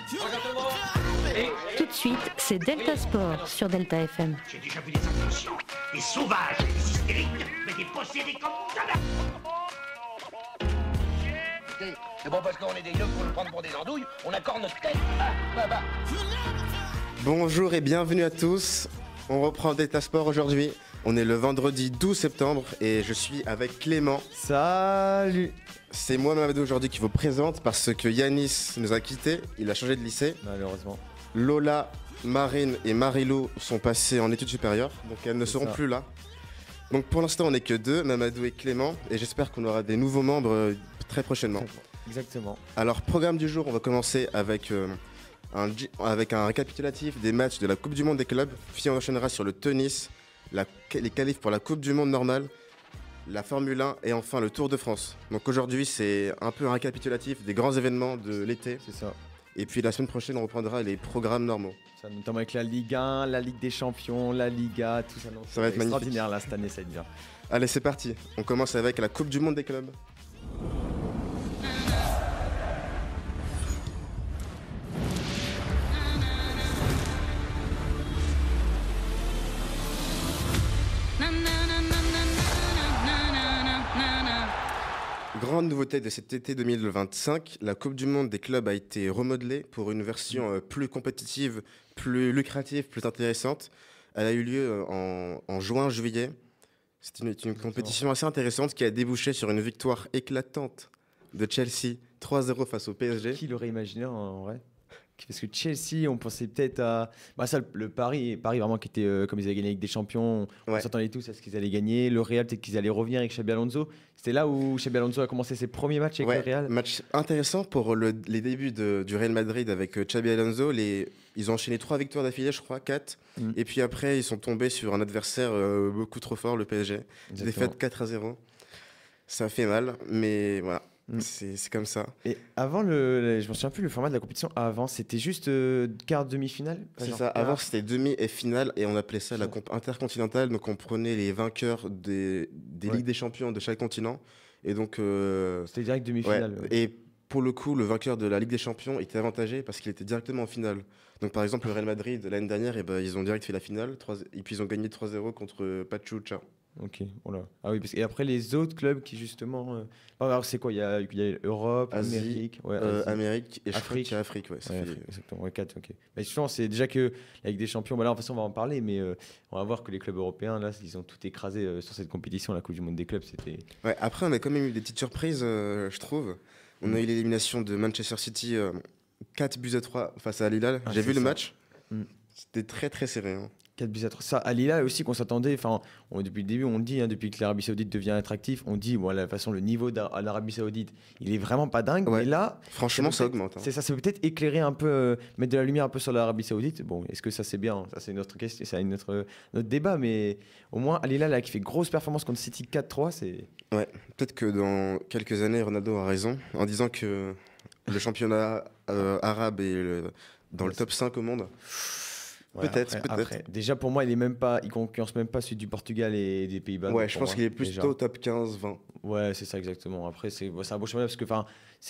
Tout de suite, c'est Delta Sport sur Delta FM. J'ai déjà vu des inconscients, des sauvages, des hystériques, mais des possédés comme jamais. C'est bon parce qu'on est des yeux pour nous prendre pour des andouilles, on accorde notre tête. Bonjour et bienvenue à tous. On reprend Delta Sport aujourd'hui. On est le vendredi 12 septembre et je suis avec Clément. Salut. C'est moi Mamadou aujourd'hui qui vous présente parce que Yanis nous a quittés, il a changé de lycée. Malheureusement. Lola, Marine et Marilou sont passées en études supérieures, donc elles ne seront plus là. Donc pour l'instant on n'est que deux, Mamadou et Clément, et j'espère qu'on aura des nouveaux membres très prochainement. Exactement. Alors programme du jour, on va commencer avec un récapitulatif des matchs de la Coupe du Monde des clubs, puis on enchaînera sur le tennis, les qualifs pour la Coupe du Monde normale, la Formule 1 et enfin le Tour de France. Donc aujourd'hui c'est un peu un récapitulatif des grands événements de l'été. C'est ça. Et puis la semaine prochaine on reprendra les programmes normaux. Ça, notamment avec la Ligue 1, la Ligue des Champions, la Liga, tout ça. Non, ça va être extraordinaire magnifique. Là cette année, ça va être bien. Allez c'est parti, on commence avec la Coupe du Monde des clubs. Grande nouveauté de cet été 2025, la Coupe du Monde des clubs a été remodelée pour une version plus compétitive, plus lucrative, plus intéressante. Elle a eu lieu en juin-juillet. C'était une compétition assez intéressante qui a débouché sur une victoire éclatante de Chelsea 3-0 face au PSG. Qui l'aurait imaginé en vrai? Parce que Chelsea, on pensait peut-être à... le Paris vraiment qui était... comme ils avaient gagné avec des champions, on s'attendait tous à ce qu'ils allaient gagner. Le Real, peut-être qu'ils allaient revenir avec Xabi Alonso. C'était là où Xabi Alonso a commencé ses premiers matchs avec le Real. Match intéressant pour les débuts du Real Madrid avec Xabi Alonso. Ils ont enchaîné 3 victoires d'affilée, je crois, 4. Et puis après, ils sont tombés sur un adversaire beaucoup trop fort, le PSG. Défaite 4-0. Ça fait mal, mais voilà. C'est comme ça. Et avant, je me souviens plus, le format de la compétition avant, c'était juste quart, demi-finale. C'est ça, avant c'était demi et finale et on appelait ça la comp intercontinentale. Donc on prenait les vainqueurs des Ligues des Champions de chaque continent. Et donc. C'était direct demi-finale. Ouais. Et pour le coup, le vainqueur de la Ligue des Champions était avantagé parce qu'il était directement en finale. Donc par exemple, le Real Madrid, l'année dernière, ils ont direct fait la finale et puis ils ont gagné 3-0 contre Pachuca. Ok, voilà. Ah oui, et après les autres clubs qui justement... alors c'est quoi? Il y a Europe, Asie, Amérique, Amérique et Afrique. Afrique, exactement, 4, ok. Mais je pense c'est déjà que avec des champions, là de toute façon on va en parler, mais on va voir que les clubs européens, là, ils ont tout écrasé sur cette compétition, la Coupe du Monde des clubs, c'était... Ouais, après on a quand même eu des petites surprises, je trouve. On a eu l'élimination de Manchester City 4-3 face à Al Hilal. J'ai vu le match, c'était très très serré. 4-3. Ça, à Lila aussi qu'on s'attendait, depuis le début, on dit, depuis que l'Arabie Saoudite devient attractif, on dit, de toute façon, le niveau de l'Arabie Saoudite, il est vraiment pas dingue, mais là. Franchement, ça augmente. C'est ça, ça peut peut-être éclairer un peu, mettre de la lumière un peu sur l'Arabie Saoudite. Bon, est-ce que ça c'est bien? Ça, c'est notre question, c'est notre débat, mais au moins, Al Hilal, là, qui fait grosse performance contre City 4-3, c'est. Ouais, peut-être que dans quelques années, Ronaldo a raison en disant que le championnat arabe est dans le top 5 au monde. Ouais, peut-être. Déjà pour moi, il concurrence même pas celui du Portugal et des Pays-Bas. Ouais, je pense qu'il est plutôt top 15-20. Ouais, c'est ça exactement. Après, c'est un beau championnat parce que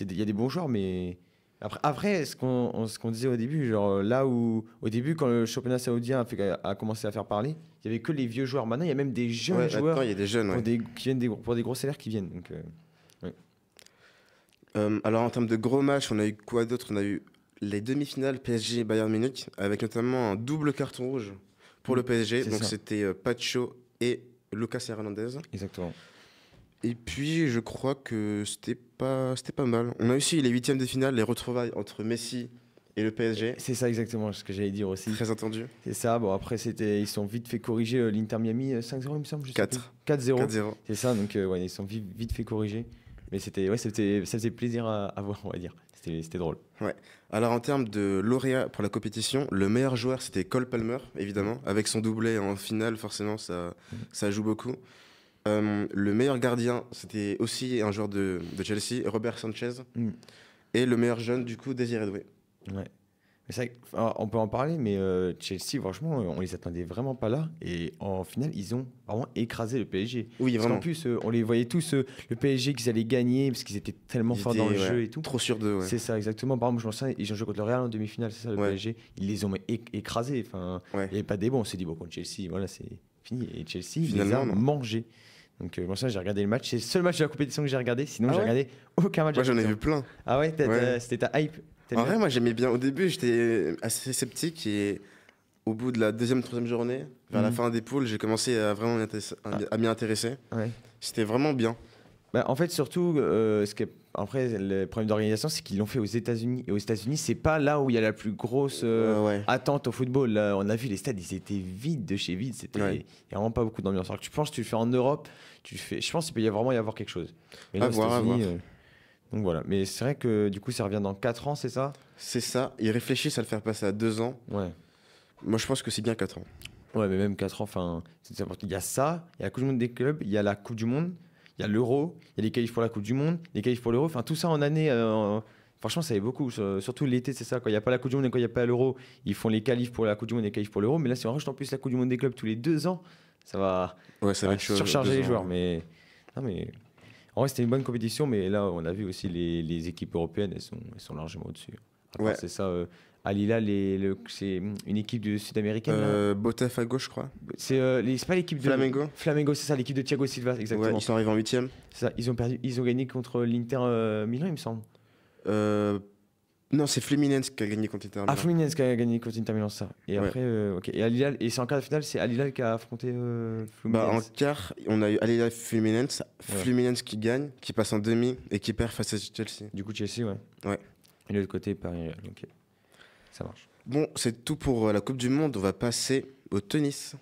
il y a des bons joueurs, mais après ce qu'on disait au début, genre là où au début quand le championnat saoudien a commencé à faire parler, il y avait que les vieux joueurs. Maintenant, il y a même des jeunes joueurs. Maintenant, il y a des jeunes qui viennent pour des gros salaires qui viennent. Donc, alors en termes de gros matchs, on a eu quoi d'autre? On a eu les demi-finales PSG et Bayern Munich, avec notamment un double carton rouge pour le PSG. Donc c'était Pacho et Lucas Hernandez. Exactement. Et puis je crois que c'était pas mal. On a aussi les huitièmes de finale, les retrouvailles entre Messi et le PSG. C'est ça exactement ce que j'allais dire aussi. Très attendu. C'est ça. Bon après ils sont vite fait corriger l'Inter Miami 5-0 il me semble. 4-0. C'est ça donc ils sont vite fait corriger. Mais ça faisait plaisir à voir, on va dire. C'était drôle. Ouais. Alors en termes de lauréat pour la compétition, le meilleur joueur c'était Cole Palmer, évidemment. Avec son doublé en finale, forcément, ça joue beaucoup. Le meilleur gardien, c'était aussi un joueur de Chelsea, Robert Sanchez. Et le meilleur jeune, du coup, Désiré Doué. Ouais. Mais c'est vrai on peut en parler, mais Chelsea, franchement, on les attendait vraiment pas là. Et en finale, ils ont vraiment écrasé le PSG. Oui, Parce vraiment. qu'en plus, on les voyait tous, le PSG, qu'ils allaient gagner, parce qu'ils étaient tellement Ils forts dans le étaient, jeu et tout. Trop sûrs d'eux, ouais. C'est ça, exactement. Par exemple, je me souviens, ils ont joué contre le Real en demi-finale, c'est ça, le Ouais. PSG. Ils les ont écrasés. Enfin, Ouais. il n'y avait pas de débat. On s'est dit, bon, contre Chelsea, voilà, c'est fini. Et Chelsea, ils les Finalement, a non. mangés. Donc, moi, ça, j'ai regardé le match. C'est le seul match de la compétition que j'ai regardé. Sinon, Ah j'ai ouais regardé aucun match. de Moi, la j'en ai vu compétition. plein. Ah ouais, Ouais. c'était ta hype. T'aimes En bien vrai, moi, j'aimais bien. Au début, j'étais assez sceptique et au bout de la deuxième, troisième journée, vers la Mhm. fin des poules, j'ai commencé à vraiment m'y intéresser. Ouais. C'était vraiment bien. Bah, en fait, surtout, après, le problème d'organisation, c'est qu'ils l'ont fait aux États-Unis. Et aux États-Unis, c'est pas là où il y a la plus grosse Ouais. attente au football. Là, on a vu les stades, ils étaient vides de chez vides. C'était, Ouais. il n'y a vraiment pas beaucoup d'ambiance. Alors que tu penses que tu le fais en Europe, je pense qu'il peut vraiment y avoir quelque chose. Mais là, À aux voir, à États-Unis, voir. donc voilà. Mais c'est vrai que du coup, ça revient dans 4 ans, c'est ça? C'est ça. Ils réfléchissent à le faire passer à 2 ans. Ouais. Moi, je pense que c'est bien 4 ans. Ouais, mais même 4 ans, enfin, c'est important. Il y a ça, il y a la Coupe du Monde des clubs, il y a la Coupe du Monde, il y a l'Euro, il y a les qualifs pour la Coupe du Monde, les qualifs pour l'Euro. Enfin, tout ça en année, franchement, ça y est beaucoup. Surtout l'été, c'est ça. Quand il n'y a pas la Coupe du Monde et quand il n'y a pas l'Euro, ils font les qualifs pour la Coupe du Monde et les qualifs pour l'Euro. Mais là, si on rajoute en plus la Coupe du Monde des clubs tous les 2 ans, ça va, Ouais, ça va être surcharger 2 les ans, joueurs. ouais. Mais, non, mais en vrai, c'était une bonne compétition. Mais là, on a vu aussi les équipes européennes, elles sont largement au-dessus. Après, Ouais. c'est ça. Al Hilal, c'est une équipe sud-américaine. là. Botaf à gauche, je crois. C'est pas l'équipe de Flamengo. Flamengo, c'est ça, l'équipe de Thiago Silva, Ouais, exactement. ils sont arrivés en 8ème. C'est ça, ils ont gagné contre l'Inter Milan, il me semble. Non, c'est Fluminense qui a gagné contre Inter Ah, Milan. Fluminense qui a gagné contre Inter Milan, ça. Et Ouais. après, ok. Et Al Hilal, et c'est en quart de finale, c'est Al Hilal qui a affronté Bah, en Fluminense. quart, on a eu Al Fluminense. Ouais. Fluminense qui gagne, qui passe en demi et qui perd face à Chelsea. Du coup, Chelsea, ouais. Ouais. Et de l'autre côté, Paris Real, ok. Ça marche. Bon, c'est tout pour la Coupe du Monde. On va passer au tennis.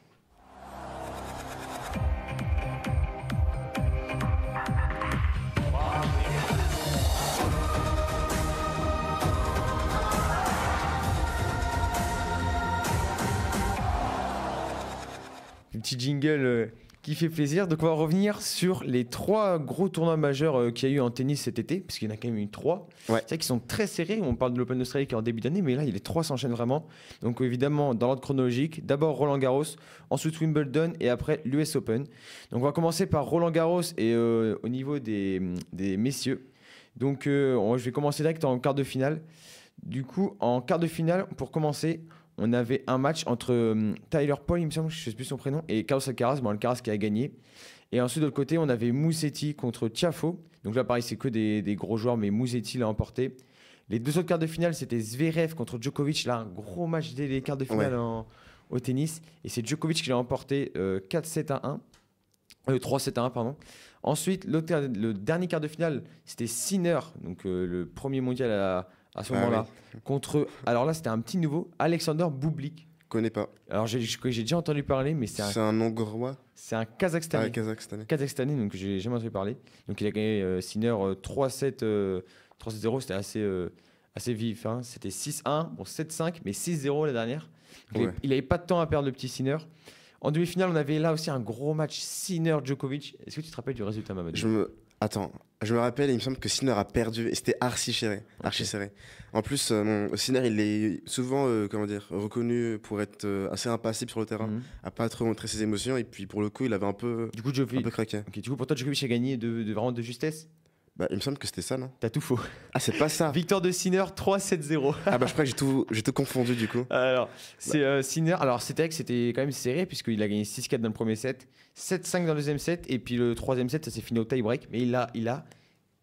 Un petit jingle qui fait plaisir. Donc, on va revenir sur les 3 gros tournois majeurs qu'il y a eu en tennis cet été, parce qu'il y en a quand même eu 3. Ouais. C'est vrai qu'ils sont très serrés. On parle de l'Open d'Australie qui est en début d'année, mais là, les 3 s'enchaînent vraiment. Donc, évidemment, dans l'ordre chronologique, d'abord Roland Garros, ensuite Wimbledon et après l'US Open. Donc, on va commencer par Roland Garros et au niveau des messieurs. Donc, je vais commencer direct en quart de finale. Du coup, en quart de finale, pour commencer, on avait un match entre Tyler Paul, il me semble, je ne sais plus son prénom, et Carlos Alcaraz. Bon, Alcaraz qui a gagné. Et ensuite, de l'autre côté, on avait Musetti contre Tiafoe. Donc là, pareil, c'est que des gros joueurs, mais Musetti l'a emporté. Les 2 autres quarts de finale, c'était Zverev contre Djokovic. Là, un gros match dès les quarts de finale au tennis. Et c'est Djokovic qui l'a emporté 4-7 à 1. 3-7 à 1, pardon. Ensuite, le dernier quart de finale, c'était Sinner, donc le premier mondial à ce moment-là, contre... Alors là, c'était un petit nouveau, Alexander Bublik. Connais pas. Alors, j'ai déjà entendu parler, mais c'est un hongrois. C'est un Kazakhstanais. Ah, Kazakhstanais. Kazakhstanais, donc j'ai jamais entendu parler. Donc il a gagné Sinner 3-7, 3-7-0, c'était assez vif. Hein. C'était 6-1, bon 7-5, mais 6-0 la dernière. Donc, Ouais. il n'avait pas de temps à perdre, le petit Sinner. En demi-finale, on avait là aussi un gros match Sinner-Djokovic. Est-ce que tu te rappelles du résultat, Mamadou? Attends, je me rappelle, il me semble que Sinner a perdu et c'était archi serré. Archi serré. En plus, Sinner, il est souvent reconnu pour être assez impassible sur le terrain, à pas trop montrer ses émotions. Et puis pour le coup, il avait un peu craqué. Ok, du coup, pour toi, Djokovic a gagné vraiment de justesse? Bah, il me semble que c'était ça, non? T'as tout faux. Ah, c'est pas ça. Victoire de Sinner 3-7-0. Ah bah je crois que j'ai tout confondu du coup. Alors, c'est Sinner. Alors, c'était quand même serré puisqu'il a gagné 6-4 dans le premier set, 7-5 dans le deuxième set, et puis le troisième set, ça s'est fini au tie-break. Mais il a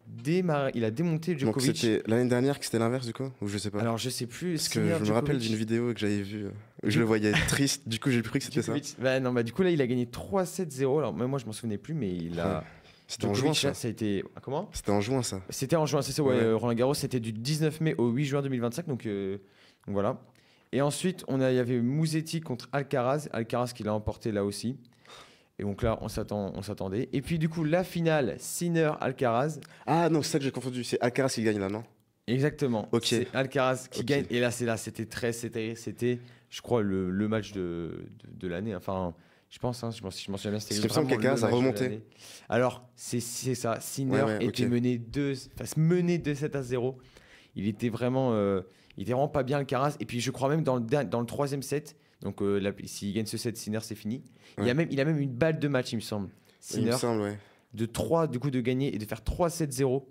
démonté Donc Djokovic. c'était l'année dernière que c'était l'inverse du coup? Ou je sais pas. Alors, je sais plus. Parce que Sinner, je me rappelle Djokovic. d'une vidéo que j'avais vue, où je le voyais triste, du coup j'ai cru que c'était ça. Djokovic. Bah, non, bah, du coup, là, il a gagné 3-7-0. Alors, même moi, je m'en souvenais plus, mais il a. C'était en Djokovic, juin ça. ça a été. Comment? C'était en juin ça. C'était en juin, c'est ça, ouais. Ouais. Roland Garros, c'était du 19 mai au 8 juin 2025, donc voilà. Et ensuite, il y avait Musetti contre Alcaraz. Alcaraz qui l'a emporté là aussi. Et donc là, on s'attendait. Et puis du coup, la finale, Sinner-Alcaraz. Ah non, c'est ça que j'ai confondu. C'est Alcaraz qui gagne là, non? Exactement. Ok. C'est Alcaraz qui Ok. gagne. Et là, c'était je crois, le match de l'année. Enfin, je pense, hein, je m'en souviens bien. Parce qu'il me semble qu'Alcaraz a remonté. Alors, c'est ça. Sinner Ouais, était ok. mené 2-7 à 0. Il était vraiment. Il était vraiment pas bien Alcaraz. Et puis je crois même dans le troisième set, donc s'il gagne ce set, Sinner c'est fini. Ouais. Il a même une balle de match, il me semble. Il me Sinner, semble, ouais. de 3 du coup de gagner et de faire 3-7-0.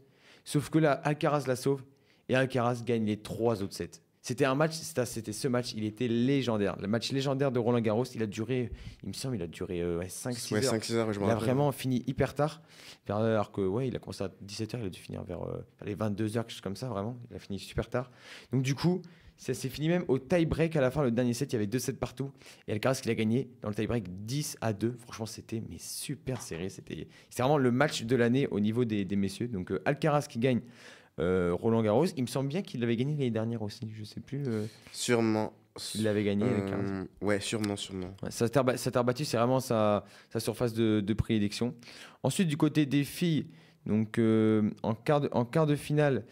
Sauf que là, Alcaraz la sauve et Alcaraz gagne les 3 autres sets. C'était un match, c'était ce match, il était légendaire. Le match légendaire de Roland Garros, il a duré, il me semble, 5-6 Ouais, heures. 5-6 heures, je me Il a rappelle. vraiment fini hyper tard. Alors que, ouais, il a commencé à 17h, il a dû finir vers les 22h, quelque chose comme ça, vraiment. Il a fini super tard. Donc, du coup, ça s'est fini même au tie-break à la fin. Le dernier set, il y avait 2 sets partout. Et Alcaraz, qui l'a gagné dans le tie-break 10-2. Franchement, c'était super serré. C'était vraiment le match de l'année au niveau des messieurs. Donc, Alcaraz qui gagne Roland Garros. Il me semble bien qu'il l'avait gagné l'année dernière aussi. Je sais plus. Sûrement. Il l'avait gagné. Alcaraz. Ouais, sûrement. Ouais, sa terre battue, c'est vraiment sa surface de prédilection. Ensuite, du côté des filles, donc, en quart de finale,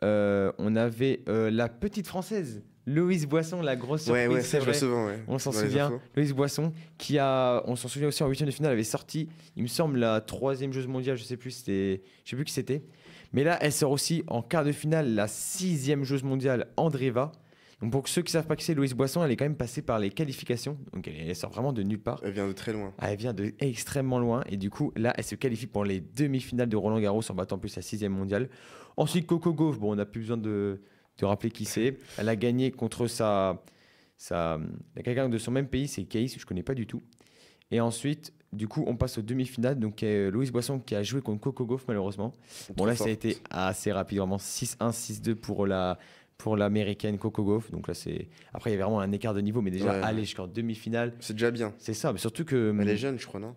on avait la petite française, Loïse Boisson, la grosse surprise. Ouais, ça, je vrai. vois souvent. Ouais. On s'en Dans les souvient. infos. Loïse Boisson, on s'en souvient aussi en huitième de finale, avait sorti, il me semble, la 3e joueuse mondiale, je sais plus qui c'était. Mais là, elle sort aussi en quart de finale la 6e joueuse mondiale, Andreeva. Donc pour ceux qui ne savent pas qui c'est, Loïse Boisson, elle est quand même passée par les qualifications. Donc elle sort vraiment de nulle part. Elle vient de très loin. Elle vient de extrêmement loin. Et du coup, là, elle se qualifie pour les demi-finales de Roland Garros en battant en plus la 6e mondiale. Ensuite, Coco Gauff, bon, on n'a plus besoin de rappeler qui c'est. Elle a gagné contre quelqu'un de son même pays, c'est Caïs, je ne connais pas du tout. Et ensuite, du coup, on passe aux demi-finales. Donc, Loïse Boisson qui a joué contre Coco Gauff, malheureusement. Bon, là, ça a été assez rapide, vraiment 6-1, 6-2 pour l'américaine Coco Gauff. Donc là, après, il y avait vraiment un écart de niveau, mais déjà, aller jusqu'en demi-finale. C'est déjà bien. C'est ça, mais surtout que. Elle est jeune, je crois, non?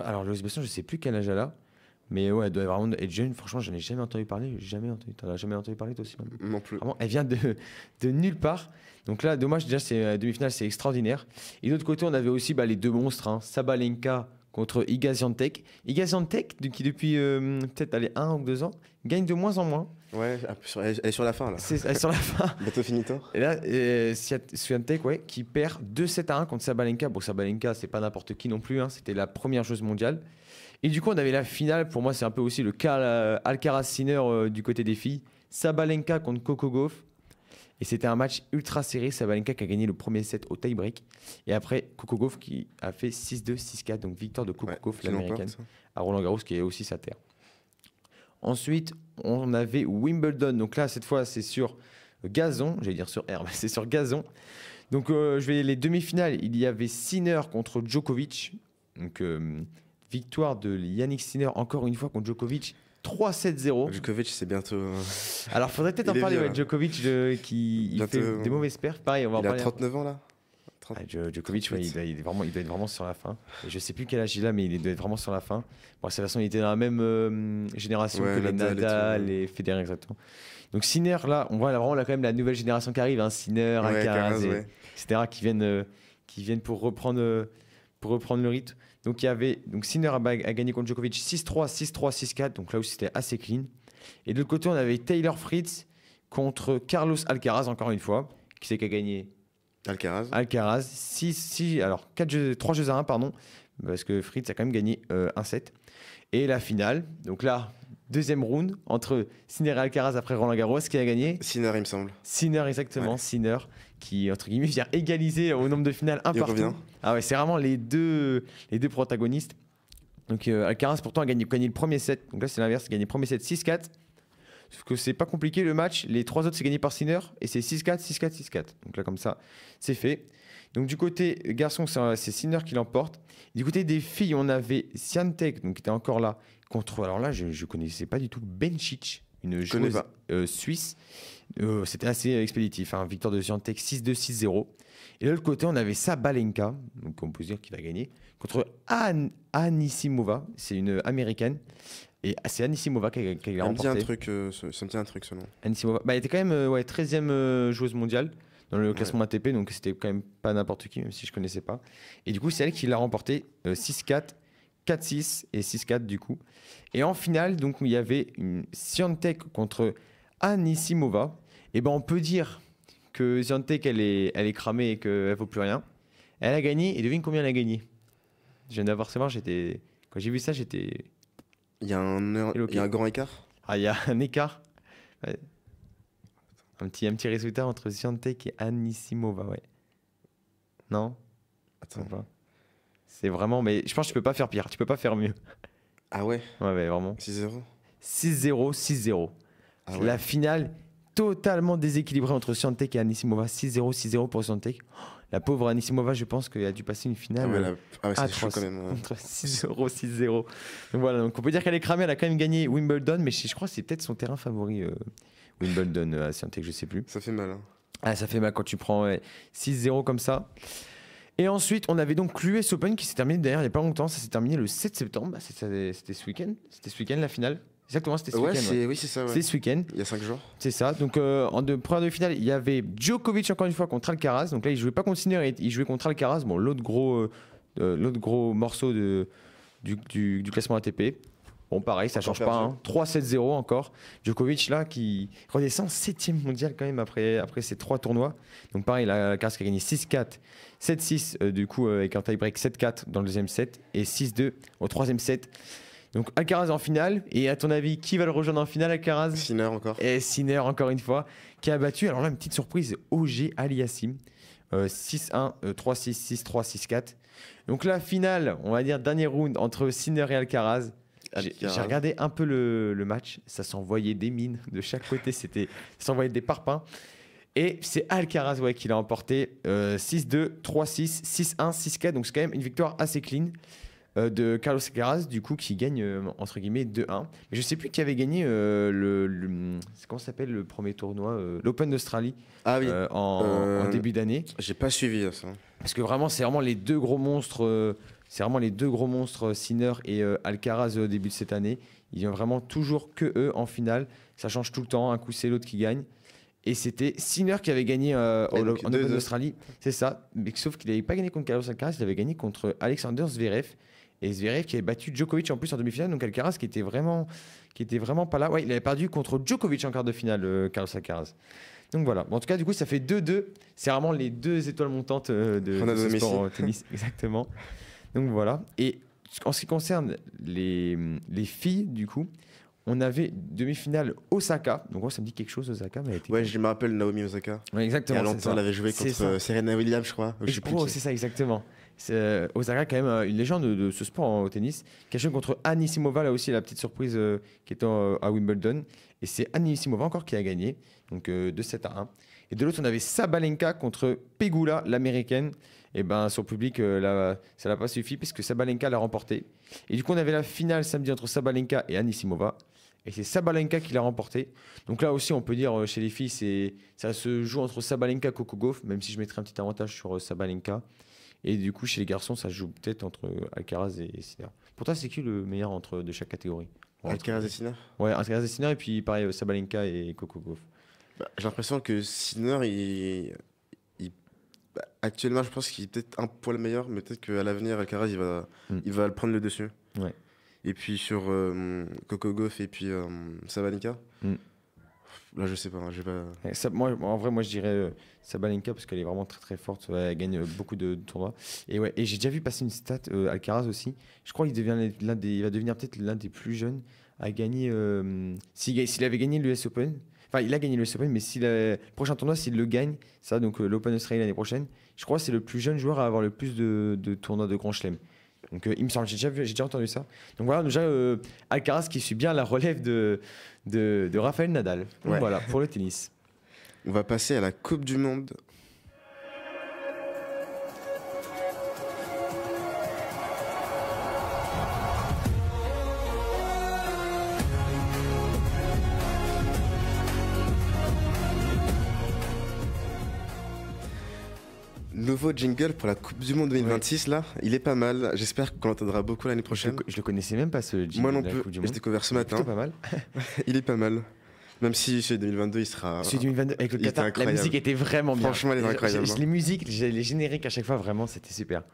Alors, Loïse Boisson, je ne sais plus quel âge elle a. Mais ouais, elle doit vraiment être jeune. Franchement, je n'en ai jamais entendu parler. T'en as jamais entendu parler, toi aussi, même? Non plus. Vraiment, elle vient de nulle part. Donc là, dommage, déjà, c'est demi-finale, c'est extraordinaire. Et de l'autre côté, on avait aussi les deux monstres, Sabalenka contre Iga Swiatek. Iga Swiatek, qui depuis peut-être 1 ou 2 ans, gagne de moins en moins. Ouais, elle est sur la fin, là. Elle est sur la fin. Bientôt finito. Et là, Swiatek, ouais, qui perd 2-7-1 contre Sabalenka. Bon, Sabalenka, c'est pas n'importe qui non plus. C'était la première joueuse mondiale. Et du coup, on avait la finale. Pour moi, c'est un peu aussi le cas Alcaraz-Sinner du côté des filles. Sabalenka contre Coco Gauff. Et c'était un match ultra serré. Sabalenka qui a gagné le premier set au tie-break. Et après, Coco Gauff qui a fait 6-2, 6-4. Donc victoire de Coco Gauff, l'américaine, à Roland Garros, qui est aussi sa terre. Ensuite, on avait Wimbledon. Donc là, cette fois, c'est sur gazon. J'allais dire sur herbe, c'est sur gazon. Donc, les demi-finales. Il y avait Sinner contre Djokovic. Donc, victoire de Yannick Sinner, encore une fois, contre Djokovic. 3-7-0. Djokovic, c'est bientôt. Alors, faudrait peut-être en parler. Ouais, Djokovic, qui fait des mauvaises perfs. Pareil, on va en parler. Il a 39 ans, là. Djokovic, ouais, il doit être vraiment sur la fin. Et je sais plus quel âge il a, mais il doit être vraiment sur la fin. Bon, de toute façon, il était dans la même génération que les Nadal et Federer, exactement. Donc Sinner, là, on voit vraiment là, quand même la nouvelle génération qui arrive. Sinner, Alcaraz, etc., qui viennent pour reprendre le rythme. Donc, Sinner a gagné contre Djokovic 6-3, 6-3, 6-4. Donc là aussi, c'était assez clean. Et de l'autre côté, on avait Taylor Fritz contre Carlos Alcaraz, encore une fois. Qui c'est qui a gagné? Alcaraz. 3 jeux à 1, pardon. Parce que Fritz a quand même gagné un set. Et la finale, donc là, deuxième round entre Sinner et Alcaraz après Roland Garros. Qui a gagné? Sinner, il me semble. Sinner, exactement. Ouais. Sinner, qui, entre guillemets, vient égaliser au nombre de finales un partout. Revient. Ah ouais, c'est vraiment les deux protagonistes. Donc Alcaraz, pourtant, a gagné le premier set. Donc là, c'est l'inverse. Il a gagné le premier set 6-4. Sauf que c'est pas compliqué le match. Les 3 autres, c'est gagné par Sinner. Et c'est 6-4, 6-4, 6-4. Donc là, comme ça, c'est fait. Donc du côté garçon, c'est Sinner qui l'emporte. Du côté des filles, on avait Swiatek, donc qui était encore là, contre. Alors là, je ne connaissais pas du tout Bencic, une joueuse suisse. C'était assez expéditif. Victoire de Swiatek 6-2, 6-0. Et de l'autre côté, on avait Sabalenka, donc on peut dire qu'il va gagner, contre Anisimova. C'est une américaine. Et c'est Anisimova qui l'a remporté. Ça me dit un truc, ce nom. Anisimova. Elle était quand même 13e joueuse mondiale dans le classement ATP, donc c'était quand même pas n'importe qui, même si je connaissais pas. Et du coup, c'est elle qui l'a remporté 6-4, 4-6 et 6-4 du coup. Et en finale, donc, il y avait une Swiatek contre Anisimova. Et ben, on peut dire que Swiatek, elle est cramée et qu'elle vaut plus rien. Elle a gagné, et devine combien elle a gagné? Je viens d'avoir savoir, quand j'ai vu ça, j'étais... Il y a un grand écart. Ah, il y a un écart. Ouais. Un petit résultat entre Swiatek et Anisimova, ouais. Non? Attends. Pas. C'est vraiment... Mais je pense que tu peux pas faire pire, tu peux pas faire mieux. Ah ouais? Ouais, vraiment. 6-0? 6-0, 6-0. Ah ouais. La finale totalement déséquilibrée entre Swiatek et Anisimova. 6-0, 6-0 pour Swiatek. La pauvre Anisimova, je pense qu'elle a dû passer une finale C'est chaud quand même. entre 6-0, 6-0. Donc voilà, donc on peut dire qu'elle est cramée. Elle a quand même gagné Wimbledon, mais je crois que c'est peut-être son terrain favori, Wimbledon à Swiatek, je sais plus. Ça fait mal. Hein. Ah, ça fait mal quand tu prends 6-0 comme ça. Et ensuite, on avait donc l'US Open qui s'est terminé d'ailleurs il n'y a pas longtemps. Ça s'est terminé le 7 septembre. C'était ce week-end. C'était ce week-end la finale. Exactement, c'était ce week-end. Oui, c'est ça. Ouais. C'est ce week-end. Il y a 5 jours. C'est ça. Donc, en première demi-finale, il y avait Djokovic encore une fois contre Alcaraz. Donc là, il jouait pas contre Sinner, il jouait contre Alcaraz. Bon, l'autre gros morceau du classement ATP. Bon, pareil, ça change pas. Hein. 3-7-0 encore. Djokovic, là, qui redescend 7e mondial quand même après ces 3 tournois. Donc, pareil, Alcaraz qui a gagné 6-4, 7-6, du coup, avec un tie-break 7-4 dans le deuxième set et 6-2 au troisième set. Donc, Alcaraz en finale. Et à ton avis, qui va le rejoindre en finale, Alcaraz? Sinner encore. Et Sinner, encore une fois, qui a battu. Alors là, une petite surprise, Auger Aliassime. 6-1, 3-6, 6-3, 6-4. Donc, la finale, on va dire, dernier round entre Sinner et Alcaraz. J'ai regardé un peu le match, ça s'envoyait des mines de chaque côté, ça s'envoyait des parpaings. Et c'est Alcaraz qui l'a emporté 6-2, 3-6, 6-1, 6-4. Donc c'est quand même une victoire assez clean de Carlos Alcaraz, du coup, qui gagne entre guillemets 2-1. Mais je sais plus qui avait gagné comment ça s'appelle le premier tournoi, l'Open d'Australie en début d'année. J'ai pas suivi ça. Parce que vraiment, c'est vraiment les deux gros monstres. Sinner et Alcaraz au début de cette année. Il n'y a vraiment toujours que eux en finale. Ça change tout le temps. Un coup, c'est l'autre qui gagne. Et c'était Sinner qui avait gagné en Open d'Australie. C'est ça. Mais sauf qu'il n'avait pas gagné contre Carlos Alcaraz. Il avait gagné contre Alexander Zverev. Et Zverev qui avait battu Djokovic en plus en demi-finale. Donc Alcaraz qui était vraiment pas là. Ouais, il avait perdu contre Djokovic en quart de finale, Carlos Alcaraz. Donc voilà. Bon, en tout cas, du coup, ça fait 2-2. C'est vraiment les deux étoiles montantes de ce sport tennis. Exactement. Donc voilà. Et en ce qui concerne les filles, du coup, on avait demi-finale Osaka. Donc ça me dit quelque chose, Osaka. Mais ouais, je me rappelle Naomi Osaka. Ouais, exactement. Il y a longtemps, elle avait joué contre Serena Williams, je crois. C'est ça, exactement. Osaka, quand même, une légende de ce sport au tennis. Qui a joué contre Anisimova, là aussi, la petite surprise qui était à Wimbledon. Et c'est Anisimova encore qui a gagné. Donc 2-7-1. Et de l'autre, on avait Sabalenka contre Pegula, l'américaine. Et ben sur le public, ça n'a pas suffi puisque Sabalenka l'a remporté. Et du coup, on avait la finale samedi entre Sabalenka et Anisimova. Et c'est Sabalenka qui l'a remporté. Donc là aussi, on peut dire chez les filles, ça se joue entre Sabalenka et Coco Gauff, même si je mettrais un petit avantage sur Sabalenka. Et du coup, chez les garçons, ça se joue peut-être entre Alcaraz et Sinner. Pour toi, c'est qui le meilleur de chaque catégorie? Alcaraz et Sinner? Ouais, Alcaraz et Sinner, et puis pareil, Sabalenka et Coco Gauff. J'ai l'impression que Sinner, actuellement, je pense qu'il est peut-être un poil meilleur, mais peut-être qu'à l'avenir, Alcaraz, il va le prendre le dessus. Ouais. Et puis sur Coco Gauff et puis Sabalenka, là, je sais pas. En vrai, moi, je dirais Sabalenka parce qu'elle est vraiment très très forte. Ouais, elle gagne beaucoup de tournois. Et j'ai déjà vu passer une stat, Alcaraz aussi. Je crois qu'il va devenir peut-être l'un des plus jeunes à gagner. S'il avait gagné l'US Open. Enfin, il a gagné l'US Open, mais le prochain tournoi, s'il le gagne, ça, donc l'Open Australie l'année prochaine, je crois que c'est le plus jeune joueur à avoir le plus de tournois de Grand Chelem. Donc, il me semble, j'ai déjà entendu ça. Donc voilà, déjà, Alcaraz qui suit bien la relève de Rafael Nadal. Donc, voilà, pour le tennis. On va passer à la Coupe du Monde. Nouveau jingle pour la Coupe du Monde 2026, là, il est pas mal. J'espère qu'on l'entendra beaucoup l'année prochaine. Je le connaissais même pas, ce jingle. Moi non plus, j'ai découvert ce matin. Pas mal. Il est pas mal. Même si celui 2022, il sera. Celui 2022, avec le Qatar, la musique était vraiment bien. Franchement, elle est incroyable. Les musiques, les génériques à chaque fois, vraiment, c'était super.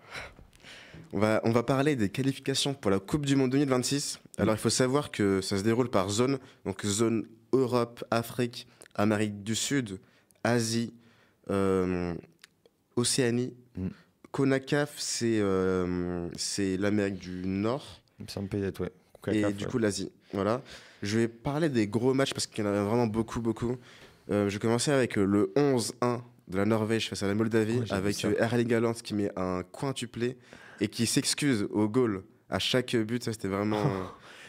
On va parler des qualifications pour la Coupe du Monde 2026. Alors, il faut savoir que ça se déroule par zone. Donc, zone Europe, Afrique, Amérique du Sud, Asie, Océanie. CONACAF, c'est l'Amérique du Nord. Ça me peut-être, ouais. Et du coup, l'Asie. Voilà. Je vais parler des gros matchs parce qu'il y en a vraiment beaucoup. Je commençais avec le 11-1 de la Norvège face à la Moldavie, Ouais, j'ai vu avec ça. Erling Haaland qui met un quintuplé et qui s'excuse au goal à chaque but. Ça, c'était vraiment,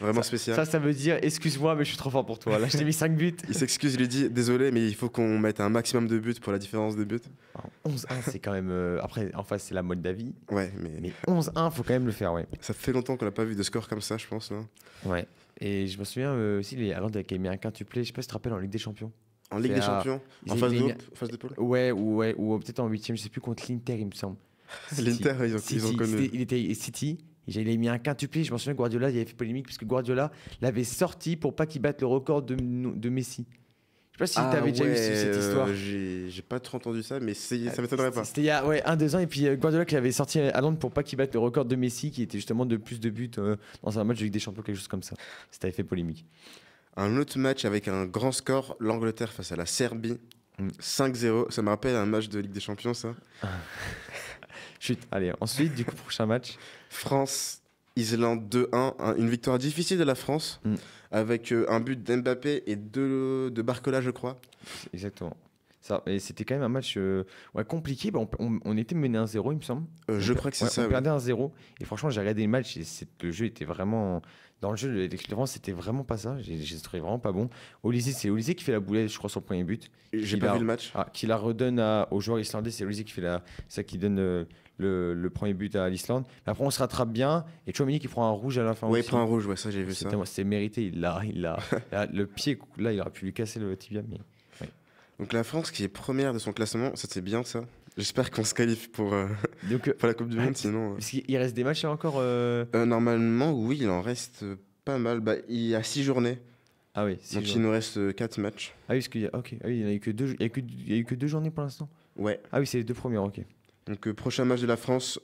vraiment spécial. Ça veut dire excuse-moi, mais je suis trop fort pour toi. Là, je t'ai mis 5 buts. Il s'excuse, il lui dit désolé, mais il faut qu'on mette un maximum de buts pour la différence de buts. Alors, 11-1, c'est quand même. Après, en face, c'est la Moldavie. Ouais, mais Mais 11-1, faut quand même le faire, ouais. ça fait longtemps qu'on n'a pas vu de score comme ça, je pense. Là. Ouais. Et je me souviens aussi, les Haaland qui a mis un quintuplé, je sais pas si tu te rappelles, en Ligue des Champions. En Ligue des C'est Champions, ils en avaient phase de, mis- phase de poule. Ouais, ou peut-être en 8ème, je sais plus, contre l'Inter, il me semble. L'Inter, ils ont City, connu. il était City. Il avait mis un quintuplé. Je me souviens, Guardiola, il avait fait polémique parce que Guardiola l'avait sorti pour pas qu'il batte le record de Messi. Je sais pas si tu avais déjà vu cette histoire. J'ai pas trop entendu ça, mais ça m'étonnerait pas. C'était il y a 1-2 ans. Et puis Guardiola qui avait sorti à Londres pour pas qu'il batte le record de Messi, qui était justement de plus de buts dans un match de Ligue des Champions, quelque chose comme ça. Ça avait fait polémique. Un autre match avec un grand score, l'Angleterre face à la Serbie, 5-0. Ça me rappelle un match de Ligue des Champions, ça. Chut. Allez, ensuite, du coup, prochain match. France, Islande 2-1. Une victoire difficile de la France, avec un but d'Mbappé et deux de Barcola, je crois. Exactement. Ça, et c'était quand même un match ouais, compliqué. Bah, on était mené 1-0, il me semble. Je crois que c'est Ouais, ça. on oui. perdait 1-0. Et franchement, j'ai regardé le match et le jeu était vraiment. Dans le jeu, l'équipe de France, c'était vraiment pas ça. J'ai trouvé vraiment pas bon. C'est Olysée qui fait la boulette, je crois, sur le premier but. J'ai Qui pas la- vu le match. Qui la redonne aux joueurs islandais. C'est Olysée qui fait ça qui donne le premier but à l'Islande. Mais après, on se rattrape bien. Et Tchouaméni qui prend un rouge à la fin. Ouais, il aussi. prend un rouge, ouais, ça j'ai vu ça. C'était mérité. Le pied, là, il aurait pu lui casser le tibia. Mais Donc la France qui est première de son classement, ça c'est bien ça. J'espère qu'on se qualifie pour donc, la Coupe du Monde, sinon. parce qu'il reste des matchs encore. Normalement, oui, il en reste pas mal. Bah, il y a 6 journées, Ah oui, si donc je il nous reste 4 matchs. Ah oui, parce qu'il y a, ok. Ah oui, il n'y a eu que deux, il y a eu que 2 journées pour l'instant. Ouais. Ah oui, c'est les 2 premières, ok. Donc prochain match de la France,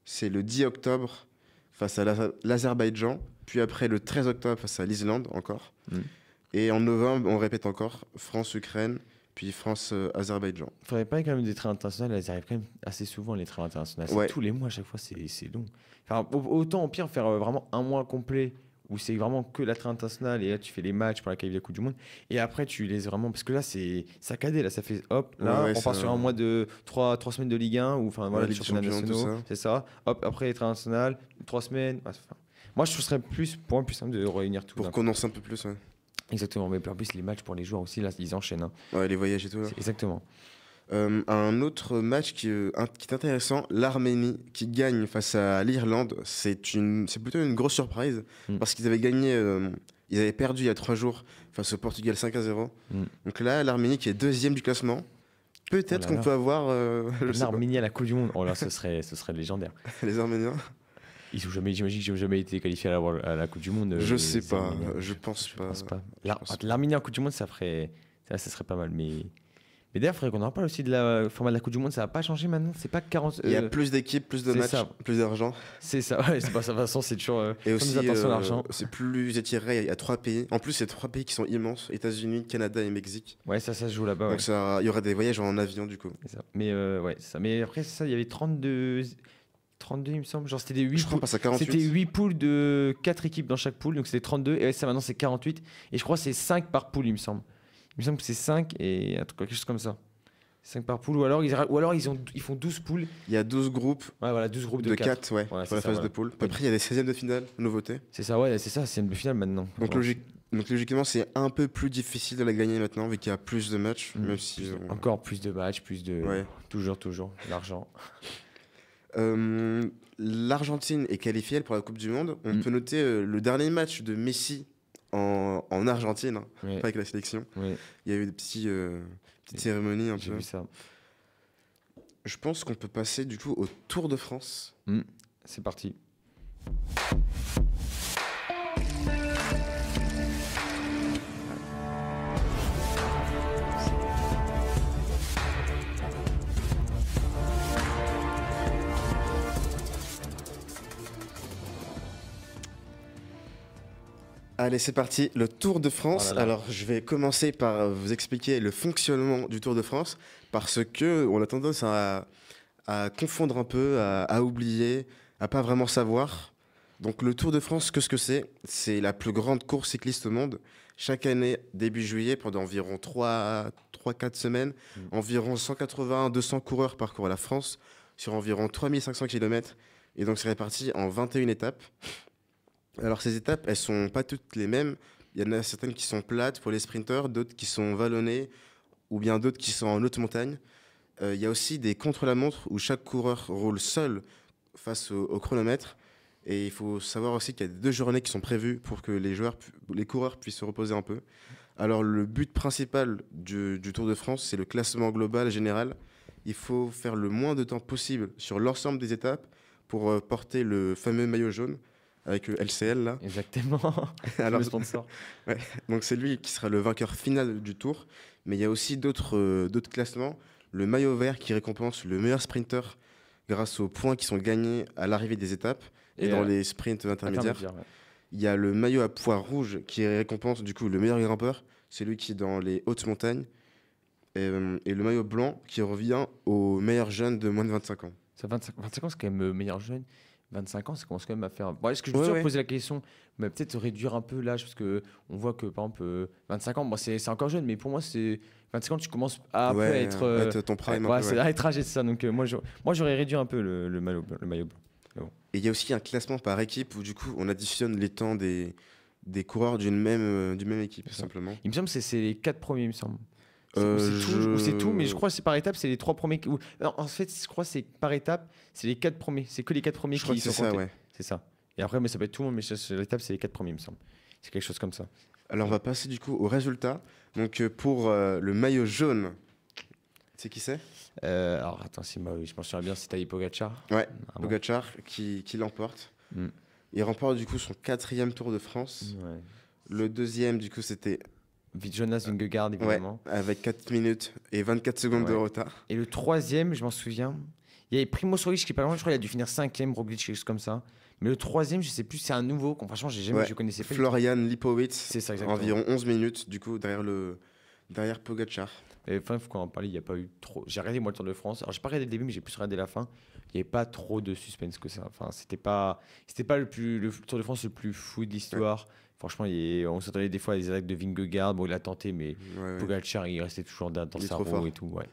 c'est le 10 octobre face à l'Azerbaïdjan, puis après le 13 octobre face à l'Islande encore. Et en novembre, on répète encore France-Ukraine, puis France-Azerbaïdjan. Il faudrait pas quand même des trains internationaux, elles arrivent quand même assez souvent les trains internationaux. Ouais. Tous les mois à chaque fois, c'est long. Enfin, autant au pire faire vraiment un mois complet où c'est vraiment que la train internationale et là tu fais les matchs pour la qualif de la Coupe du Monde et après tu les vraiment parce que là c'est saccadé, là ça fait hop là Ouais, on part ça- sur un mois de 3 semaines de Ligue 1 ou enfin voilà Ouais, les Ligue des championnats Champions, tout nationaux, ça. c'est ça. Hop après les trains internationaux, 3 semaines. Ouais, enfin, moi je trouverais pour moi plus simple de réunir tout. Pour d'un condenser un peu plus, ouais. coup. Exactement, mais en plus les matchs pour les joueurs aussi là ils enchaînent. Hein. Ouais, les voyages et tout. Là. Exactement. Un autre match qui est intéressant, l'Arménie qui gagne face à l'Irlande, c'est plutôt une grosse surprise parce qu'ils avaient gagné, ils avaient perdu il y a 3 jours face au Portugal 5-0. Donc là, l'Arménie qui est deuxième du classement, peut-être Oh là qu'on là. peut avoir je sais pas, L'Arménie à la Coupe du Monde, oh là ce serait légendaire. les Arméniens. Ils ont jamais, j'imagine qu'ils n'ont jamais été qualifiés à la Coupe du Monde. Je les sais pas, Arméniens. je pense pas. pense pas. pense pas. L'Arménie en Coupe du Monde, ça serait pas mal. Mais d'ailleurs, il faudrait qu'on en parle aussi de la format de la Coupe du Monde. Ça va pas changer maintenant. C'est pas 40. Il y a plus d'équipes, plus de c'est matchs, ça. plus d'argent. C'est ça. Ouais, c'est pas ça. De toute façon, c'est toujours. Et comme aussi, nous, attention à l'argent. c'est plus étiré. Il y a 3 pays. En plus, c'est 3 pays qui sont immenses, États-Unis, Canada et Mexique. Ouais, ça se joue là-bas. Ouais. Donc il y aura des voyages en avion du coup. C'est ça. Mais ouais, c'est ça. Mais après, c'est ça. Il y avait 32, il me semble. Genre, c'était des 8 Je crois qu'on passe à 48. C'était 8 poules de 4 équipes dans chaque poule, donc c'était 32. Et ça, maintenant, c'est 48. Et je crois que c'est 5 par poule, il me semble. Il me semble que c'est 5 et quelque chose comme ça. 5 par poule, ou alors ils font 12 poules. Il y a 12 groupes Ouais, voilà, 12 groupes de de 4. 4 ouais, Ouais, pour c'est la ça, phase voilà. de poule. Après, il y a des 16e de finale, nouveauté. C'est ça, ouais, c'est ça, c'est une finale maintenant. Donc, logiquement, c'est un peu plus difficile de la gagner maintenant, vu qu'il y a plus de matchs, même si... Encore plus de matchs, plus de. Ouais. Toujours, l'argent. L'Argentine est qualifiée pour la Coupe du Monde. On peut noter le dernier match de Messi en Argentine, hein, Ouais. pas avec la sélection. Ouais, Il y a eu des petites cérémonies un j'ai peu. vu ça. Je pense qu'on peut passer du coup au Tour de France. C'est parti. Allez, c'est parti, le Tour de France. Oh là là. Alors, je vais commencer par vous expliquer le fonctionnement du Tour de France, parce que on a tendance à confondre un peu, à oublier, à pas vraiment savoir. Donc, le Tour de France, qu'est-ce que c'est? C'est la plus grande course cycliste au monde. chaque année, début juillet, pendant environ 3-4 semaines, environ 180-200 coureurs parcourent la France sur environ 3500 km. Et donc, c'est réparti en 21 étapes. Alors, ces étapes, elles sont pas toutes les mêmes. Il y en a certaines qui sont plates pour les sprinteurs, d'autres qui sont vallonnées, ou bien d'autres qui sont en haute montagne. Il y a aussi des contre-la-montre où chaque coureur roule seul face au chronomètre. Et il faut savoir aussi qu'il y a 2 journées qui sont prévues pour que les coureurs puissent se reposer un peu. Alors, le but principal du Tour de France, c'est le classement global général. Il faut faire le moins de temps possible sur l'ensemble des étapes pour porter le fameux maillot jaune avec le LCL là. Exactement. Alors, le sponsor. Ouais. Donc c'est lui qui sera le vainqueur final du Tour. Mais il y a aussi d'autres classements. Le maillot vert qui récompense le meilleur sprinter grâce aux points qui sont gagnés à l'arrivée des étapes et dans les sprints intermédiaires. Ouais. Il y a le maillot à pois rouge qui récompense du coup le meilleur grimpeur. C'est lui qui est dans les hautes montagnes. Et le maillot blanc qui revient aux meilleurs jeunes de moins de 25 ans. Ça, 25 ans, c'est quand même meilleur jeune. 25 ans, ça commence quand même à faire. Bon, est-ce que je me suis toujours posé la question, mais peut-être réduire un peu l'âge, parce qu'on voit que par exemple, 25 ans, bon, c'est encore jeune, mais pour moi, c'est 25 ans, tu commences à peu être. Ton prime. C'est être âgé, c'est ça. Donc moi, j'aurais réduit un peu le maillot blanc. Bon. Et il y a aussi un classement par équipe où du coup, on additionne les temps des coureurs d'une même équipe, tout simplement. Il me semble que c'est les 4 premiers, il me semble. C'est tout, mais je crois que c'est par étape, c'est les 3 premiers. Non, en fait, je crois que c'est par étape, c'est les 4 premiers. C'est que les 4 premiers qui sont comptés. Ouais. C'est ça. Et après, mais ça peut être tout le monde, mais l'étape, c'est les 4 premiers, il me semble. C'est quelque chose comme ça. Alors, on va passer du coup aux résultats. Donc, pour le maillot jaune, tu sais qui c'est Alors, attends, je m'en souviens bien, c'est Tadej Pogacar. Ouais, Pogacar qui l'emporte. Il remporte du coup son 4e Tour de France. Ouais. Le 2e, du coup, c'était Jonas Vingegaard, évidemment. Ouais, avec 4 minutes et 24 secondes de retard. Et le 3e, je m'en souviens, il y avait Primoz Roglic qui est pas loin, je crois qu'il a dû finir 5e, Roglic, quelque chose comme ça. Mais le 3e, je sais plus, c'est un nouveau, franchement, je connaissais pas. Florian Lipowitz, c'est ça, exactement. Environ 11 minutes, du coup, derrière Pogacar. Et enfin, il faut qu'on en parle, il n'y a pas eu trop. J'ai regardé moi le Tour de France. Alors, j'ai pas regardé le début, mais j'ai plus regardé la fin. Il n'y avait pas trop de suspense que ça. Enfin, c'était pas le Tour de France le plus fou de l'histoire. Ouais. Franchement, on s'attendait des fois à des attaques de Vingegaard. Bon, il a tenté, mais Pogacar, il restait toujours dans sa roue et tout. Ouais.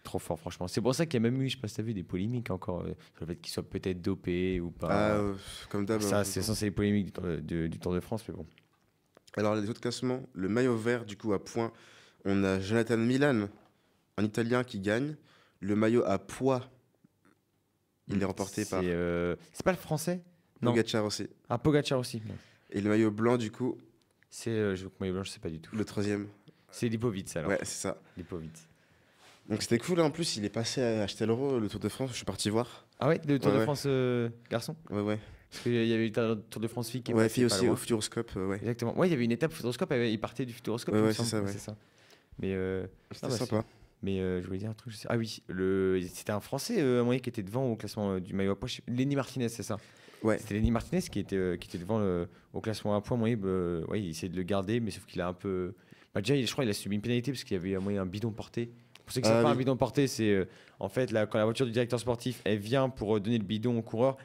Trop fort, franchement. C'est pour ça qu'il y a même eu, je sais pas si tu as vu, des polémiques encore sur le fait qu'il soit peut-être dopé ou pas. Comme d'hab. Ça, c'est censé les polémiques du Tour de France, mais bon. Alors, les autres classements, le maillot vert, du coup, à points, on a Jonathan Milan, un Italien qui gagne. Le maillot à pois, il est remporté par. C'est pas le français Pogacar aussi. Ah, Pogacar aussi. Et le maillot blanc, du coup. C'est. Le maillot blanc, je sais pas du tout. Le 3e. C'est Lipowitz alors. Ouais, c'est ça. Lipowitz. Donc c'était cool, en plus, il est passé à Châtellerault, le Tour de France, je suis parti voir. Ah ouais, le Tour de France garçon. Ouais. Parce qu'il y avait eu le Tour de France fille qui est passé. Ouais, fille aussi au Futuroscope, Exactement. Ouais, il y avait une étape Futuroscope, il partait du Futuroscope. Ouais, c'est ça. Mais c'était sympa. Mais je voulais dire un truc. Ah oui, c'était un Français à moyen qui était devant au classement du maillot à pois. Lenny Martinez, c'est ça. Ouais. C'était Lenny Martinez qui était devant au classement à pois. Il essayait de le garder, mais sauf qu'il a un peu. Déjà, je crois qu'il a subi une pénalité parce qu'il y avait un bidon porté. Pour ceux qui ne savent pas, un bidon porté, c'est en fait quand la voiture du directeur sportif elle vient pour donner le bidon au coureur.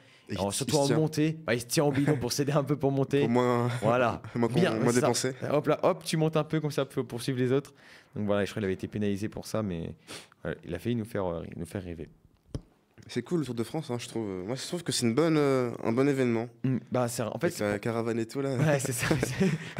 Surtout en montée, il se tient au bidon pour s'aider un peu pour monter. Pour moins, voilà. moins dépenser. Hop, tu montes un peu comme ça pour poursuivre les autres. Donc voilà, je crois qu'il avait été pénalisé pour ça, mais il a failli nous faire rêver. C'est cool le Tour de France, je trouve. Moi, je trouve que c'est un bon événement. En fait, la caravane et tout là. Ouais, c'est ça.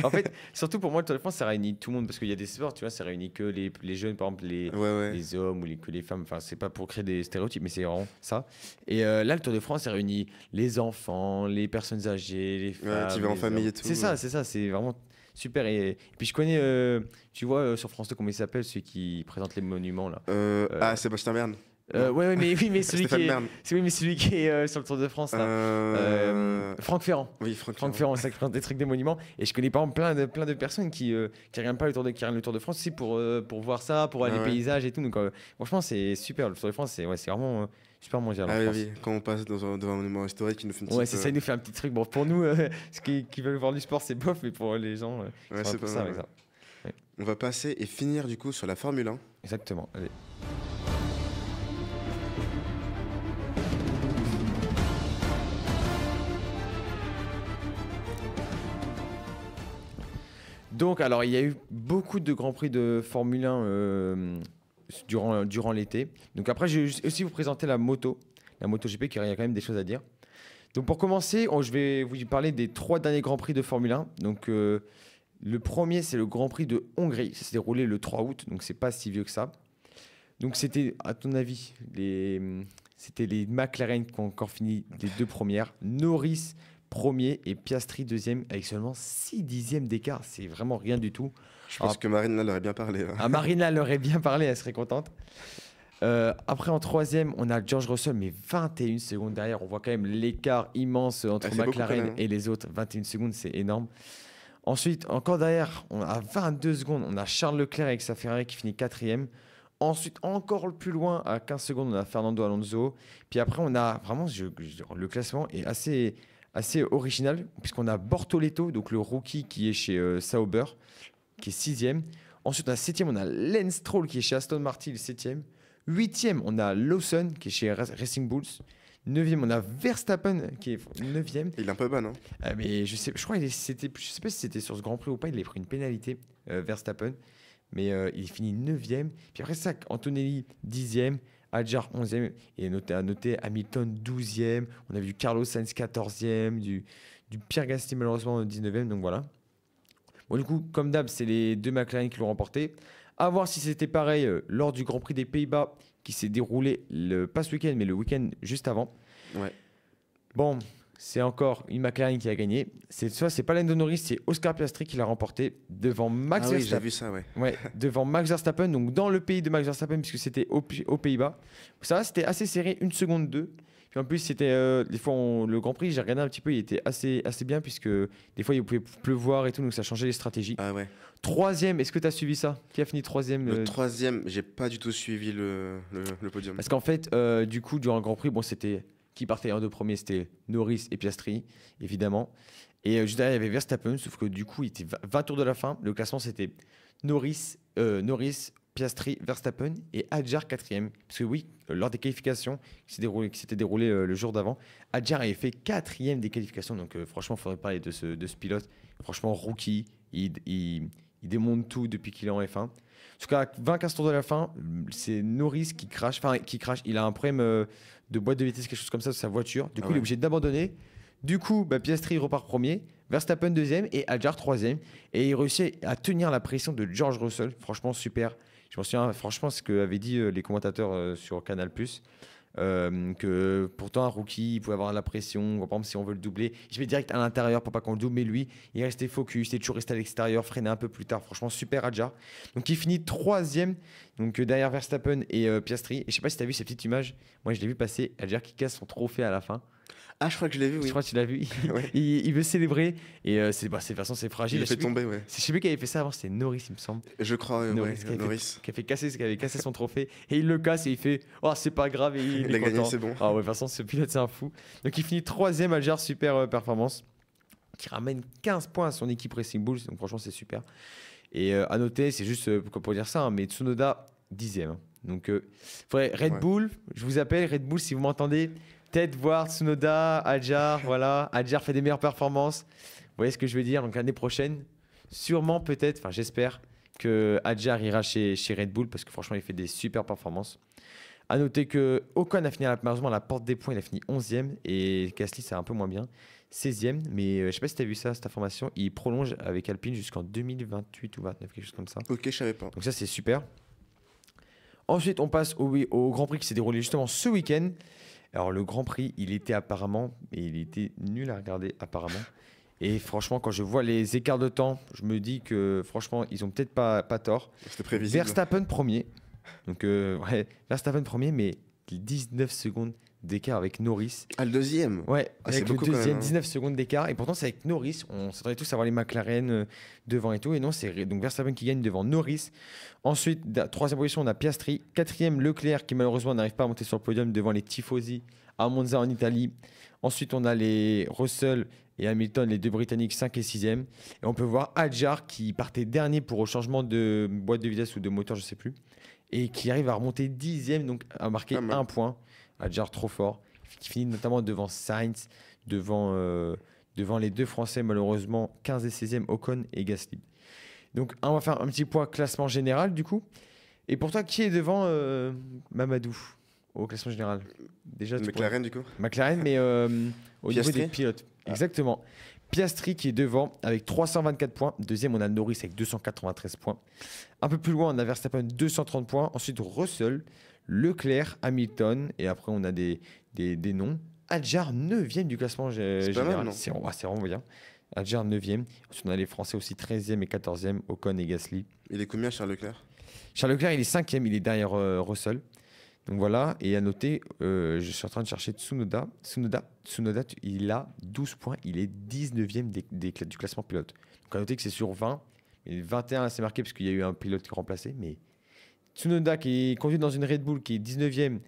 En fait, surtout pour moi, le Tour de France, ça réunit tout le monde parce qu'il y a des sports, tu vois, ça réunit que les jeunes, par exemple, les hommes ou que les femmes. Enfin, c'est pas pour créer des stéréotypes, mais c'est vraiment ça. Et là, le Tour de France, ça réunit les enfants, les personnes âgées, les femmes. Tu vas en famille et tout. C'est ça. C'est vraiment super. Et puis je connais, tu vois, sur France 2, comment il s'appelle, celui qui présente les monuments là. Sébastien Bern. Mais celui qui est sur le Tour de France là. Franck Ferrand. Oui, Franck Ferrand, c'est ça qui présente des trucs des monuments. Et je connais par exemple plein de personnes qui regardent pas qui regardent le Tour de France aussi pour voir ça, pour voir les paysages et tout. Donc franchement, c'est super. Le Tour de France, c'est vraiment super mondial. Oui, quand on passe devant un monument historique, il nous fait une petite. Ouais, c'est ça, il nous fait un petit truc. Bon, pour nous, ceux qui veulent voir du sport, c'est bof, mais pour les gens, c'est pas ça. Ouais. On va passer et finir du coup sur la Formule 1. Exactement. Allez. Donc, alors, il y a eu beaucoup de Grands Prix de Formule 1 durant l'été. Donc après, je vais aussi vous présenter la MotoGP, car il y a quand même des choses à dire. Donc pour commencer, je vais vous parler des 3 derniers Grands Prix de Formule 1. Donc le premier, c'est le Grand Prix de Hongrie. Ça s'est déroulé le 3 août, donc c'est pas si vieux que ça. Donc c'était, à ton avis, c'était les McLaren qui ont encore fini les 2 premières. Norris premier et Piastri deuxième avec seulement 6 dixièmes d'écart. C'est vraiment rien du tout. Je pense que Marine, là, leur aurait bien parlé. Là. Ah, Marine, là, elle aurait bien parlé, elle serait contente. Après, en troisième, on a George Russell, mais 21 secondes derrière. On voit quand même l'écart immense entre McLaren et les autres. 21 secondes, c'est énorme. Ensuite, encore derrière, à 22 secondes, on a Charles Leclerc avec sa Ferrari qui finit 4e. Ensuite, encore plus loin, à 15 secondes, on a Fernando Alonso. Puis après, on a vraiment, le classement est assez original, puisqu'on a Bortoleto, donc le rookie qui est chez Sauber, qui est 6e. Ensuite, on a 7e, on a Lance Stroll qui est chez Aston Martin, 7e. 8e, on a Lawson qui est chez Racing Bulls. 9e, on a Verstappen qui est 9e. Il est un peu bas, non? Mais je sais pas si c'était sur ce Grand Prix ou pas, il a pris une pénalité, Verstappen. Mais il finit 9e. Puis après ça, Antonelli 10e, Adjar 11e. Et à noter Hamilton 12e. On a vu Carlos Sainz 14e, du Pierre Gasly malheureusement 19e. Donc voilà. Bon, du coup, comme d'hab, c'est les 2 McLaren qui l'ont remporté. À voir si c'était pareil lors du Grand Prix des Pays-Bas qui s'est déroulé pas ce week-end, mais le week-end juste avant. Ouais. Bon, c'est encore une McLaren qui a gagné. C'est pas Lando Norris, c'est Oscar Piastri qui l'a remporté devant Max Verstappen. Oui, j'ai vu ça, ouais. Ouais, devant Max Verstappen, donc dans le pays de Max Verstappen, puisque c'était aux Pays-Bas. Ça, c'était assez serré, 1 seconde 2. Puis en plus, c'était des fois le Grand Prix, j'ai regardé un petit peu, il était assez bien, puisque des fois il pouvait pleuvoir et tout, donc ça changeait les stratégies. Ah ouais. 3e, est-ce que tu as suivi ça? Qui a fini 3e? Le 3e, j'ai pas du tout suivi le podium. Parce qu'en fait, du coup, durant le Grand Prix, bon, c'était qui partait en 2 premiers, c'était Norris et Piastri, évidemment. Et juste derrière, il y avait Verstappen, sauf que du coup, il était 20 tours de la fin. Le classement, c'était Norris, Piastri, Verstappen et Adjar 4e. Parce que oui, lors des qualifications qui s'étaient déroulées le jour d'avant, Adjar avait fait 4e des qualifications. Donc franchement, il faudrait parler de ce pilote. Franchement, rookie, il démonte tout depuis qu'il est en F1. En tout cas, 20-15 tours de la fin, c'est Norris qui crache. Enfin, qui crache. Il a un problème de boîte de vitesse, quelque chose comme ça, sur sa voiture. Du coup, il est obligé d'abandonner. Du coup, Piastri repart premier, Verstappen 2e et Adjar 3e. Et il réussit à tenir la pression de George Russell. Franchement, super. Je me souviens, franchement, ce qu'avaient dit les commentateurs sur Canal+. Que pourtant un rookie il pouvait avoir la pression, par exemple si on veut le doubler je vais direct à l'intérieur pour pas qu'on le double, mais lui il restait focus, il est toujours resté à l'extérieur, freiné un peu plus tard. Franchement super Adjar, donc il finit 3e, donc derrière Verstappen et Piastri. Et je sais pas si tu as vu ces petites images, moi je l'ai vu passer, Adjar qui casse son trophée à la fin. Ah, je crois que je l'ai vu, oui. Je crois que tu l'as vu. Ouais. il veut célébrer. Et de toute façon, c'est fragile. Il fait tomber, ouais. Je sais plus qui avait fait ça avant, c'était Norris, il me semble. Je crois, Norris, Norris. Qui avait cassé son trophée. Et il le casse et il fait oh, c'est pas grave. Et il a est gagné, content. c'est bon. Ah ouais, de toute façon, ce pilote, c'est un fou. Donc il finit 3e, Adjar, super performance. Qui ramène 15 points à son équipe Racing Bulls. Donc franchement, c'est super. Et à noter, c'est juste pour dire ça, hein, mais Tsunoda, 10e. Hein. Donc Red Bull, je vous appelle Red Bull si vous m'entendez. Peut-être voir Tsunoda, Adjar, voilà. Adjar fait des meilleures performances. Vous voyez ce que je veux dire? Donc l'année prochaine, sûrement, peut-être, enfin j'espère que Adjar ira chez Red Bull parce que franchement, il fait des super performances. À noter que Ocon a fini malheureusement à la porte des points, il a fini 11e et Gasly, c'est un peu moins bien, 16e. Mais je ne sais pas si tu as vu ça, cette information. Il prolonge avec Alpine jusqu'en 2028 ou 29, quelque chose comme ça. Ok, je savais pas. Donc ça, c'est super. Ensuite, on passe au Grand Prix qui s'est déroulé justement ce week-end. Alors le Grand Prix, il était nul à regarder apparemment. Et franchement, quand je vois les écarts de temps, je me dis que franchement, ils ont peut-être pas tort. C'était prévisible. Verstappen premier. Donc Verstappen premier, mais 19 secondes d'écart avec Norris. Ah, le deuxième? Ouais, c'est avec le beaucoup quand deuxième, même, hein. 19 secondes d'écart. Et pourtant, c'est avec Norris. On s'attendait tous à voir les McLaren devant et tout. Et non, c'est donc Verstappen qui gagne devant Norris. Ensuite, troisième position, on a Piastri. Quatrième, Leclerc qui malheureusement n'arrive pas à monter sur le podium devant les Tifosi à Monza en Italie. Ensuite, on a les Russell et Hamilton, les deux Britanniques, 5 et 6e. Et on peut voir Adjar qui partait dernier pour au changement de boîte de vitesse ou de moteur, je ne sais plus. Et qui arrive à remonter 10e, donc à marquer un point. Adjar trop fort. Qui finit notamment devant Sainz, devant les deux Français, malheureusement, 15 et 16e, Ocon et Gasly. Donc, on va faire un petit point classement général, du coup. Et pour toi, qui est devant Mamadou au classement général? Déjà, McLaren, du coup. McLaren, mais au niveau des pilotes. Exactement. Piastri qui est devant avec 324 points. Deuxième, on a Norris avec 293 points. Un peu plus loin, on a Verstappen 230 points. Ensuite, Russell, Leclerc, Hamilton. Et après, on a des noms. Adjar, 9e du classement général. C'est vraiment bien. Adjar, 9e. Ensuite, on a les Français aussi, 13e et 14e, Ocon et Gasly. Il est combien, Charles Leclerc? Charles Leclerc, il est 5e, il est derrière Russell. Donc voilà, et à noter, je suis en train de chercher Tsunoda. Tsunoda, il a 12 points, il est 19e du classement pilote. Donc à noter que c'est sur 20, et 21 c'est marqué parce qu'il y a eu un pilote qui est remplacé, mais Tsunoda qui conduit dans une Red Bull qui est 19e,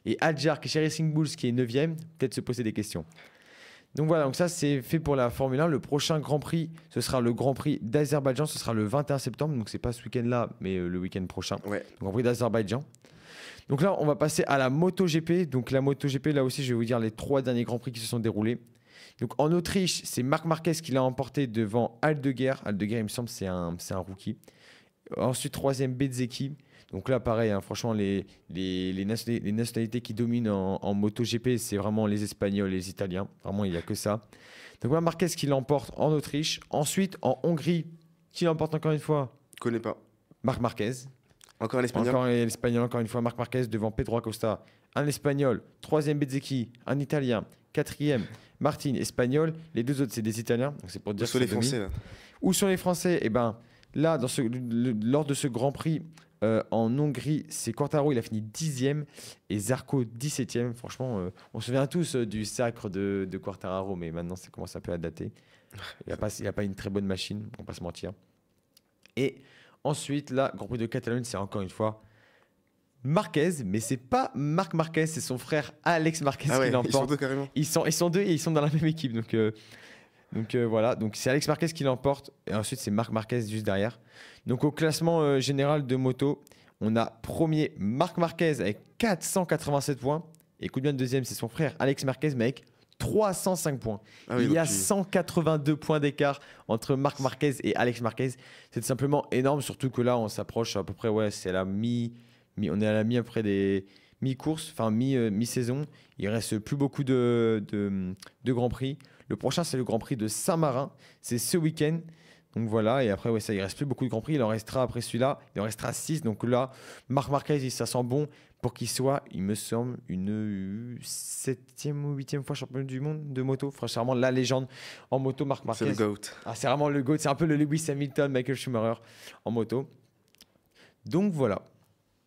et Adjar qui est chez Racing Bulls qui est 9e, peut-être se poser des questions. Donc voilà, donc ça c'est fait pour la Formule 1. Le prochain Grand Prix, ce sera le Grand Prix d'Azerbaïdjan, ce sera le 21 septembre, donc c'est pas ce week-end-là, mais le week-end prochain. Ouais. Grand Prix d'Azerbaïdjan. Donc là, on va passer à la MotoGP. Donc la MotoGP, là aussi, je vais vous dire les 3 derniers Grands Prix qui se sont déroulés. Donc en Autriche, c'est Marc Marquez qui l'a emporté devant Aldeguer. Aldeguer, il me semble, c'est un rookie. Ensuite, 3e, Bezzecchi. Donc là, pareil, hein, franchement, les nationalités qui dominent en MotoGP, c'est vraiment les Espagnols et les Italiens. Vraiment, il n'y a que ça. Donc voilà, Marquez qui l'emporte en Autriche. Ensuite, en Hongrie, qui l'emporte encore une fois? Je connais pas. Marc Marquez. Encore l'Espagnol. Encore l'Espagnol, encore une fois, Marc Marquez devant Pedro Acosta. Un Espagnol, 3e Bezzecchi, un Italien, 4e Martin, Espagnol. Les 2 autres, c'est des Italiens. Donc c'est pour dire où sont les Français là? Où sont les Français? Eh ben, là, lors de ce Grand Prix en Hongrie, c'est Quartararo, il a fini 10e et Zarco 17e. Franchement, on se souvient tous du sacre de Quartararo, mais maintenant, ça commence un peu à dater. Il n'a pas une très bonne machine, on ne va pas se mentir. Et ensuite, là, Grand Prix de Catalogne, c'est encore une fois Marquez, mais c'est pas Marc Marquez, c'est son frère Alex Marquez qui l'emporte. Ils sont 2 carrément. Ils sont 2 et ils sont dans la même équipe. Donc voilà, donc c'est Alex Marquez qui l'emporte et ensuite c'est Marc Marquez juste derrière. Donc au classement général de moto, on a premier Marc Marquez avec 487 points. Et coup de bien, deuxième, c'est son frère Alex Marquez, mais avec 305 points. Il y a 182 points d'écart entre Marc Marquez et Alex Marquez. C'est simplement énorme, surtout que là, on s'approche à peu près, c'est à la on est à la après des mi-course, enfin mi-saison. Il ne reste plus beaucoup de Grands Prix. Le prochain, c'est le Grand Prix de Saint-Marin. C'est ce week-end. Donc voilà, et après, il ne reste plus beaucoup de Grands Prix. Il en restera après celui-là. Il en restera 6. Donc là, Marc Marquez, ça sent bon pour qu'il soit, il me semble, une 7e ou 8e fois champion du monde de moto. Franchement, la légende en moto, Marc Marquez. C'est le GOAT. Ah, c'est vraiment le GOAT. C'est un peu le Lewis Hamilton, Michael Schumacher en moto. Donc voilà,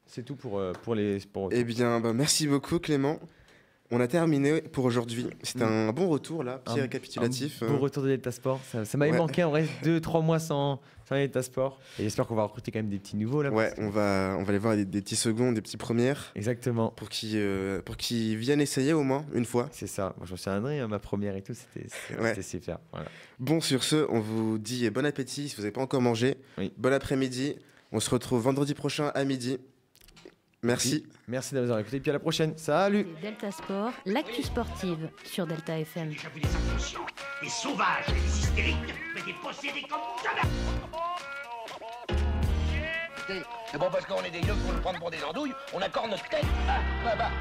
c'est tout pour les sports. Eh bien, merci beaucoup Clément. On a terminé pour aujourd'hui. C'était un bon retour là, petit récapitulatif. Un bon retour de Delta Sport. Ça m'avait manqué, on reste 2-3 mois sans Delta Sport. Et j'espère qu'on va recruter quand même des petits nouveaux là. Ouais, on va aller voir des petits secondes, des petits premières. Exactement. Pour qu'ils viennent essayer au moins une fois. C'est ça. Moi, je me souviendrai, ma première et tout, c'était super. Voilà. Bon, sur ce, on vous dit bon appétit si vous n'avez pas encore mangé. Oui. Bon après-midi. On se retrouve vendredi prochain à midi. Merci. Merci d'avoir écouté. Et puis à la prochaine. Salut. Delta Sport, l'actu sportive sur Delta FM. J'ai vu des inconscients, des sauvages, des hystériques, mais des possédés comme jamais. C'est bon parce qu'on est des yeux pour nous prendre pour des andouilles, on accorde notre tête. Ah, bah.